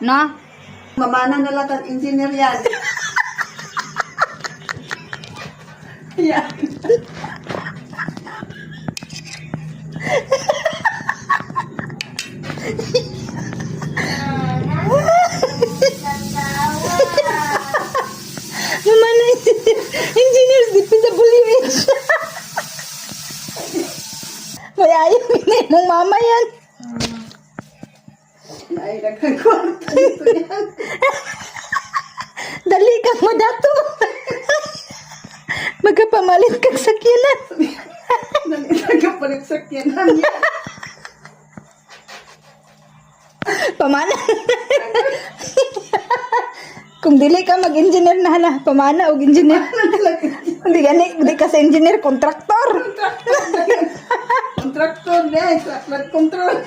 No? Mamana na lang ang engineer yan. Yan. Mamana engineers DPWH. May ayaw minay mong mama yan. Ay, nagkakwarta dito yan. Dali kang madato. Magkapamalit kang sakyanan. Nagkapalit sa kyanan yan. Pamana. Kung dili ka mag-engineer na hala, pamana o engineer. Hindi ka sa engineer, kontraktor. Kontraktor na, sa flood control.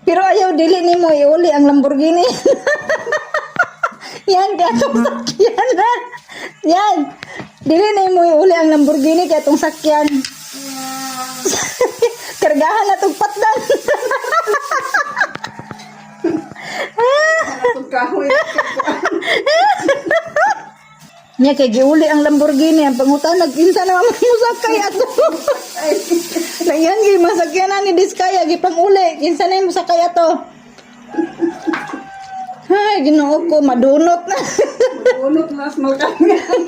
Pero ayaw dili ni mo iuli ang Lamborghini. Yan, kaya itong sakyan na. Yan. Dili na mo iuli ang Lamborghini kaya itong sakyan. Kargahan na itong patdan. Itong kahoy. Nya kay giuli ang Lamborghini ang pangutan nagpinsa na mo sakay ato. Layan gi masakyanan ni Diskaya gi panguli kinsa na mo sakay ato. Ay Ginoo ko madunot na. Unot mas malkangan.